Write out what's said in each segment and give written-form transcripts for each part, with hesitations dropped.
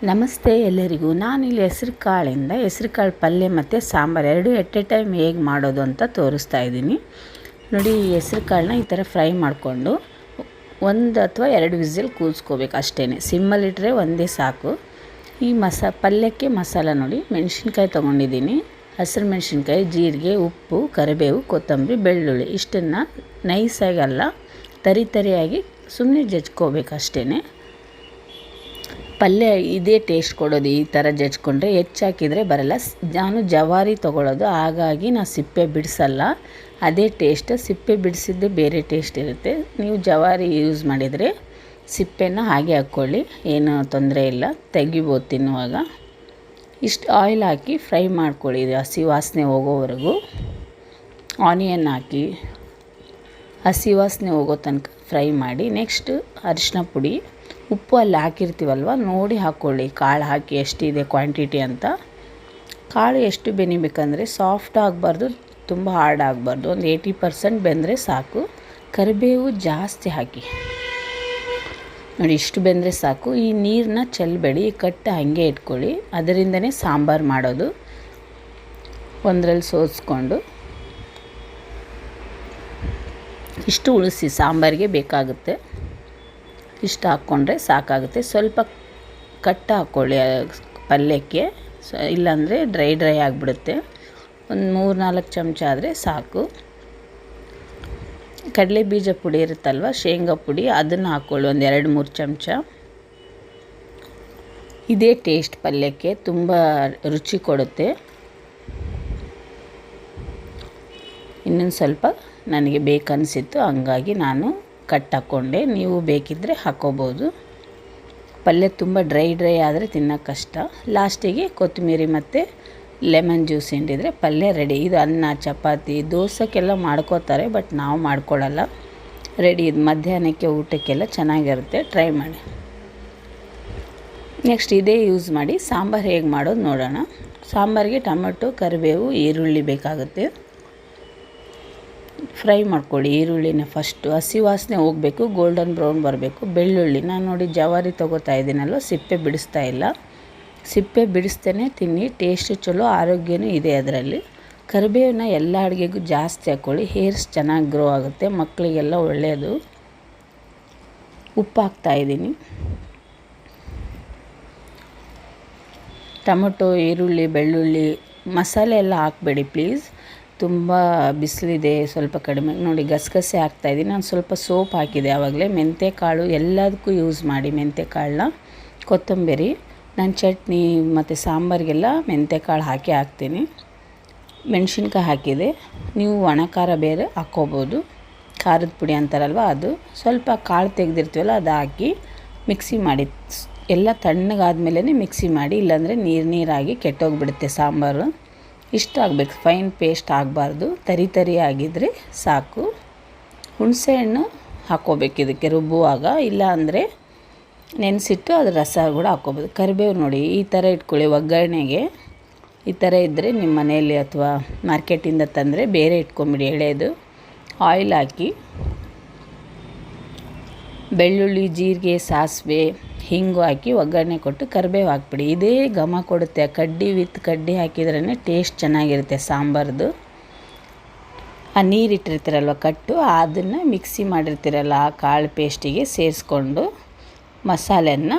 ನಮಸ್ತೆ ಎಲ್ಲರಿಗೂ. ನಾನಿಲ್ಲಿ ಹೆಸ್ರು ಕಾಳು ಪಲ್ಯ ಮತ್ತು ಸಾಂಬಾರು ಎರಡು ಎಟ್ ಎ ಟೈಮ್ ಹೇಗೆ ಮಾಡೋದು ಅಂತ ತೋರಿಸ್ತಾ ಇದ್ದೀನಿ. ನೋಡಿ, ಈ ಹೆಸ್ರು ಕಾಳನ್ನ ಈ ಥರ ಫ್ರೈ ಮಾಡಿಕೊಂಡು 1 ಅಥವಾ 2 ವಿಸಿಲ್ ಕೂಗಿಸ್ಕೋಬೇಕು ಅಷ್ಟೇ. ಸಿಮ್ಮಲ್ಲಿಟ್ಟರೆ ಒಂದೇ ಸಾಕು. ಈ ಪಲ್ಯಕ್ಕೆ ಮಸಾಲ ನೋಡಿ, ಮೆಣಸಿನ್ಕಾಯಿ ತೊಗೊಂಡಿದ್ದೀನಿ, ಹಸಿರು ಮೆಣಸಿನ್ಕಾಯಿ, ಜೀರಿಗೆ, ಉಪ್ಪು, ಕರಿಬೇವು, ಕೊತ್ತಂಬರಿ, ಬೆಳ್ಳುಳ್ಳಿ. ಇಷ್ಟನ್ನು ನೈಸಾಗಿ ಅಲ್ಲ, ತರಿಯಾಗಿ ಸುಮ್ಮನೆ ಜಜ್ಕೋಬೇಕು ಅಷ್ಟೇ. ಪಲ್ಯ ಇದೇ ಟೇಸ್ಟ್ ಕೊಡೋದು. ಈ ಥರ ಜಜ್ಕೊಂಡ್ರೆ ಹೆಚ್ಚು ಹಾಕಿದರೆ ಬರಲ್ಲ. ನಾನು ಜವಾರಿ ತೊಗೊಳ್ಳೋದು, ಹಾಗಾಗಿ ನಾನು ಸಿಪ್ಪೆ ಬಿಡಿಸಲ್ಲ. ಅದೇ ಟೇಸ್ಟ್. ಸಿಪ್ಪೆ ಬಿಡಿಸಿದ್ದೇ ಬೇರೆ ಟೇಸ್ಟ್ ಇರುತ್ತೆ. ನೀವು ಜವಾರಿ ಯೂಸ್ ಮಾಡಿದರೆ ಸಿಪ್ಪೆನ ಹಾಗೆ ಹಾಕ್ಕೊಳ್ಳಿ, ಏನು ತೊಂದರೆ ಇಲ್ಲ, ತೆಗಿಬೋದು ತಿನ್ನುವಾಗ. ಇಷ್ಟು ಆಯಿಲ್ ಹಾಕಿ ಫ್ರೈ ಮಾಡ್ಕೊಳ್ಳಿ, ಇದು ಹಸಿ ವಾಸನೆ ಹೋಗೋವರೆಗೂ. ಆನಿಯನ್ ಹಾಕಿ ಹಸಿ ವಾಸನೆ ಹೋಗೋ ತನಕ ಫ್ರೈ ಮಾಡಿ. ನೆಕ್ಸ್ಟ್ ಅರಿಶಿನ ಪುಡಿ, ಉಪ್ಪು ಅಲ್ಲಿ ಹಾಕಿರ್ತೀವಲ್ವ ನೋಡಿ ಹಾಕ್ಕೊಳ್ಳಿ, ಕಾಳು ಹಾಕಿ ಎಷ್ಟಿದೆ ಕ್ವಾಂಟಿಟಿ ಅಂತ. ಕಾಳು ಎಷ್ಟು ಬೆನಿಬೇಕಂದ್ರೆ ಸಾಫ್ಟ್ ಆಗಬಾರ್ದು, ತುಂಬ ಹಾರ್ಡ್ ಆಗಬಾರ್ದು, ಒಂದು 80% ಬೆಂದರೆ ಸಾಕು. ಕರಿಬೇವು ಜಾಸ್ತಿ ಹಾಕಿ ನೋಡಿ, ಇಷ್ಟು ಬೆಂದರೆ ಸಾಕು. ಈ ನೀರನ್ನ ಚೆಲ್ಲಬೇಡಿ, ಕಟ್ಟು ಹಾಗೆ ಇಟ್ಕೊಳ್ಳಿ. ಅದರಿಂದನೇ ಸಾಂಬಾರು ಮಾಡೋದು. ಒಂದರಲ್ಲಿ ಸೋಸ್ಕೊಂಡು ಇಷ್ಟು ಉಳಿಸಿ, ಸಾಂಬಾರಿಗೆ ಬೇಕಾಗುತ್ತೆ. ಇಷ್ಟು ಹಾಕ್ಕೊಂಡ್ರೆ ಸಾಕಾಗುತ್ತೆ. ಸ್ವಲ್ಪ ಕಟ್ಟು ಹಾಕ್ಕೊಳ್ಳಿ ಪಲ್ಯಕ್ಕೆ, ಇಲ್ಲಾಂದರೆ ಡ್ರೈ ಆಗಿಬಿಡುತ್ತೆ. ಒಂದು 3-4 ಚಮಚ ಆದರೆ ಸಾಕು. ಕಡಲೆ ಬೀಜ ಪುಡಿ ಇರುತ್ತಲ್ವ, ಶೇಂಗಾ ಪುಡಿ, ಅದನ್ನು ಹಾಕ್ಕೊಳ್ಳಿ ಒಂದು 2-3 ಚಮಚ. ಇದೇ ಟೇಸ್ಟ್ ಪಲ್ಯಕ್ಕೆ, ತುಂಬ ರುಚಿ ಕೊಡುತ್ತೆ. ಇನ್ನೊಂದು ಸ್ವಲ್ಪ ನನಗೆ ಬೇಕನ್ನಿಸಿತ್ತು, ಹಂಗಾಗಿ ನಾನು ಕಟ್ ಹಾಕ್ಕೊಂಡೆ. ನೀವು ಬೇಕಿದ್ದರೆ ಹಾಕ್ಕೋಬೋದು. ಪಲ್ಯ ತುಂಬ ಡ್ರೈ ಆದರೆ ತಿನ್ನೋಕ್ಕೆ ಕಷ್ಟ. ಲಾಸ್ಟಿಗೆ ಕೊತ್ತಂಬರಿ ಮತ್ತು ಲೆಮನ್ ಜ್ಯೂಸ್ ಹಿಂಡಿದರೆ ಪಲ್ಯ ರೆಡಿ. ಇದು ಅನ್ನ, ಚಪಾತಿ, ದೋಸೆಗೆಲ್ಲ ಮಾಡ್ಕೋತಾರೆ, ಬಟ್ ನಾವು ಮಾಡ್ಕೊಳ್ಳಲ್ಲ. ರೆಡಿ. ಇದು ಮಧ್ಯಾಹ್ನಕ್ಕೆ ಊಟಕ್ಕೆಲ್ಲ ಚೆನ್ನಾಗಿರುತ್ತೆ, ಟ್ರೈ ಮಾಡಿ. ನೆಕ್ಸ್ಟ್ ಇದೇ ಯೂಸ್ ಮಾಡಿ ಸಾಂಬಾರು ಹೇಗೆ ಮಾಡೋದು ನೋಡೋಣ. ಸಾಂಬಾರಿಗೆ ಟೊಮೆಟೊ, ಕರಿಬೇವು, ಈರುಳ್ಳಿ ಬೇಕಾಗುತ್ತೆ. ಫ್ರೈ ಮಾಡ್ಕೊಳ್ಳಿ ಈರುಳ್ಳಿನ ಫಸ್ಟು. ಹಸಿ ವಾಸನೆ ಹೋಗಬೇಕು, ಗೋಲ್ಡನ್ ಬ್ರೌನ್ ಬರಬೇಕು. ಬೆಳ್ಳುಳ್ಳಿ ನಾನು ನೋಡಿ ಜವಾರಿ ತೊಗೋತಾ ಇದ್ದೀನಲ್ವ, ಸಿಪ್ಪೆ ಬಿಡಿಸ್ತಾ ಇಲ್ಲ. ಸಿಪ್ಪೆ ಬಿಡಿಸ್ತೇನೆ ತಿನ್ನಿ, ಟೇಸ್ಟ್ ಚಲೋ, ಆರೋಗ್ಯನೂ ಇದೆ ಅದರಲ್ಲಿ. ಕರಿಬೇವನ್ನ ಎಲ್ಲ ಅಡುಗೆಗೂ ಜಾಸ್ತಿ ಹಾಕ್ಕೊಳ್ಳಿ, ಹೇರ್ಸ್ ಚೆನ್ನಾಗಿ ಗ್ರೋ ಆಗುತ್ತೆ, ಮಕ್ಕಳಿಗೆಲ್ಲ ಒಳ್ಳೆಯದು. ಉಪ್ಪು ಹಾಕ್ತಾಯಿದ್ದೀನಿ. ಟೊಮೊಟೊ, ಈರುಳ್ಳಿ, ಬೆಳ್ಳುಳ್ಳಿ, ಮಸಾಲೆ ಎಲ್ಲ ಹಾಕಬೇಡಿ ಪ್ಲೀಸ್. ತುಂಬ ಬಿಸಿಲಿದೆ, ಸ್ವಲ್ಪ ಕಡಿಮೆ ನೋಡಿ. ಗಸಗಸೆ ಹಾಕ್ತಾಯಿದ್ದೀನಿ. ನಾನು ಸ್ವಲ್ಪ ಸೋಪ್ ಹಾಕಿದೆ ಆವಾಗಲೇ. ಮೆಂತ್ಯಕಾಳು ಎಲ್ಲದಕ್ಕೂ ಯೂಸ್ ಮಾಡಿ ಮೆಂತ್ಯಕಾಳನ್ನ. ಕೊತ್ತಂಬರಿ, ನಾನು ಚಟ್ನಿ ಮತ್ತು ಸಾಂಬಾರಿಗೆಲ್ಲ ಮೆಂತ್ಯಕಾಳು ಹಾಕ್ತೀನಿ. ಮೆಣಸಿನ್ಕಾಯಿ ಹಾಕಿದೆ. ನೀವು ಒಣ ಖಾರ ಬೇರೆ ಹಾಕ್ಕೋಬೋದು, ಖಾರದ ಪುಡಿ ಅಂತಾರಲ್ವ ಅದು. ಸ್ವಲ್ಪ ಕಾಳು ತೆಗೆದಿರ್ತೀವಲ್ಲ ಅದು ಹಾಕಿ ಮಿಕ್ಸಿ ಮಾಡಿ. ಎಲ್ಲ ತಣ್ಣಗಾದ್ಮೇಲೆ ಮಿಕ್ಸಿ ಮಾಡಿ, ಇಲ್ಲಾಂದರೆ ನೀರಾಗಿ ಕೆಟ್ಟೋಗಿಬಿಡುತ್ತೆ ಸಾಂಬಾರು. ಇಷ್ಟ ಆಗಬೇಕು, ಫೈನ್ ಪೇಸ್ಟ್ ಆಗಬಾರ್ದು, ತರಿ ಆಗಿದ್ದರೆ ಸಾಕು. ಹುಣಸೆಹಣ್ಣು ಹಾಕ್ಕೋಬೇಕು ಇದಕ್ಕೆ ರುಬ್ಬುವಾಗ, ಇಲ್ಲ ಅಂದರೆ ನೆನೆಸಿಟ್ಟು ಅದ್ರ ರಸ ಕೂಡ ಹಾಕ್ಕೋಬೋದು. ಕರಿಬೇವು ನೋಡಿ ಈ ಥರ ಇಟ್ಕೊಳ್ಳಿ ಒಗ್ಗರಣೆಗೆ. ಈ ಥರ ಇದ್ದರೆ ನಿಮ್ಮ ಮನೆಯಲ್ಲಿ ಅಥವಾ ಮಾರ್ಕೆಟಿಂದ ತಂದರೆ ಬೇರೆ ಇಟ್ಕೊಂಬಿಡಿ ಎಳೆದು. ಆಯಿಲ್ ಹಾಕಿ, ಬೆಳ್ಳುಳ್ಳಿ, ಜೀರಿಗೆ, ಸಾಸಿವೆ, ಹಿಂಗು ಹಾಕಿ ಒಗ್ಗರಣೆ ಕೊಟ್ಟು ಕರಿಬೇವು ಹಾಕ್ಬಿಡಿ. ಇದೇ ಘಮ ಕೊಡುತ್ತೆ. ಕಡ್ಡಿ ವಿತ್ ಕಡ್ಡಿ ಹಾಕಿದ್ರೇ ಟೇಸ್ಟ್ ಚೆನ್ನಾಗಿರುತ್ತೆ ಸಾಂಬಾರ್ದು. ಆ ನೀರಿಟ್ಟಿರ್ತೀರಲ್ವ ಕಟ್ಟು, ಅದನ್ನು ಮಿಕ್ಸಿ ಮಾಡಿರ್ತೀರಲ್ಲ ಆ ಕಾಳು ಪೇಸ್ಟಿಗೆ ಸೇರಿಸ್ಕೊಂಡು ಮಸಾಲೆನ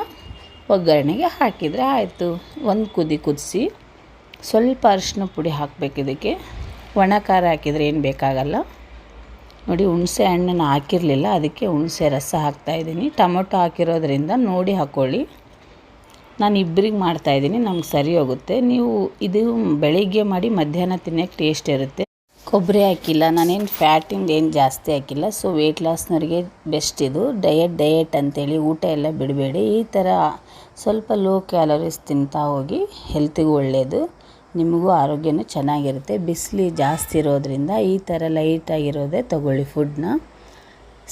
ಒಗ್ಗರಣೆಗೆ ಹಾಕಿದರೆ ಆಯಿತು. ಒಂದು ಕುದಿಸಿ ಸ್ವಲ್ಪ ಅರಿಶಿನ ಪುಡಿ ಹಾಕಬೇಕು ಇದಕ್ಕೆ. ಒಣ ಖಾರ ಹಾಕಿದರೆ ಏನು ಬೇಕಾಗಲ್ಲ. ನೋಡಿ, ಹುಣಸೆ ಹಣ್ಣನ್ನು ಹಾಕಿರಲಿಲ್ಲ, ಅದಕ್ಕೆ ಹುಣಸೆ ರಸ ಹಾಕ್ತಾಯಿದ್ದೀನಿ. ಟೊಮೊಟೊ ಹಾಕಿರೋದ್ರಿಂದ ನೋಡಿ ಹಾಕ್ಕೊಳ್ಳಿ. ನಾನು ಇಬ್ಬರಿಗೆ ಮಾಡ್ತಾಯಿದ್ದೀನಿ, ನಮ್ಗೆ ಸರಿ ಹೋಗುತ್ತೆ. ನೀವು ಇದು ಬೆಳಿಗ್ಗೆ ಮಾಡಿ ಮಧ್ಯಾಹ್ನ ತಿನ್ನೋಕ್ಕೆ ಟೇಸ್ಟ್ ಇರುತ್ತೆ. ಕೊಬ್ಬರಿ ಹಾಕಿಲ್ಲ, ನಾನೇನು ಫ್ಯಾಟಿಂದ ಏನು ಜಾಸ್ತಿ ಹಾಕಿಲ್ಲ. ಸೊ ವೆಯ್ಟ್ ಲಾಸ್ನವ್ರಿಗೆ ಬೆಸ್ಟ್ ಇದು. ಡಯಟ್ ಅಂತೇಳಿ ಊಟ ಎಲ್ಲ ಬಿಡಬೇಡಿ. ಈ ಥರ ಸ್ವಲ್ಪ ಲೋ ಕ್ಯಾಲರೀಸ್ ತಿಂತಾ ಹೋಗಿ, ಹೆಲ್ತಿಗೂ ಒಳ್ಳೆಯದು, ನಿಮಗೂ ಆರೋಗ್ಯನೂ ಚೆನ್ನಾಗಿರುತ್ತೆ. ಬಿಸಿಲು ಜಾಸ್ತಿ ಇರೋದ್ರಿಂದ ಈ ಥರ ಲೈಟಾಗಿರೋದೇ ತೊಗೊಳ್ಳಿ ಫುಡ್ನ.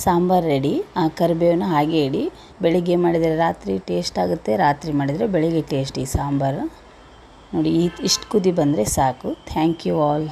ಸಾಂಬಾರು ರೆಡಿ. ಆ ಕರಿಬೇವನ್ನ ಹಾಗೆ ಇಡಿ. ಬೆಳಿಗ್ಗೆ ಮಾಡಿದರೆ ರಾತ್ರಿ ಟೇಸ್ಟ್ ಆಗುತ್ತೆ, ರಾತ್ರಿ ಮಾಡಿದರೆ ಬೆಳಿಗ್ಗೆ ಟೇಸ್ಟ್. ಈ ಸಾಂಬಾರು ನೋಡಿ, ಇಷ್ಟು ಕುದಿ ಬಂದರೆ ಸಾಕು. Thank you all.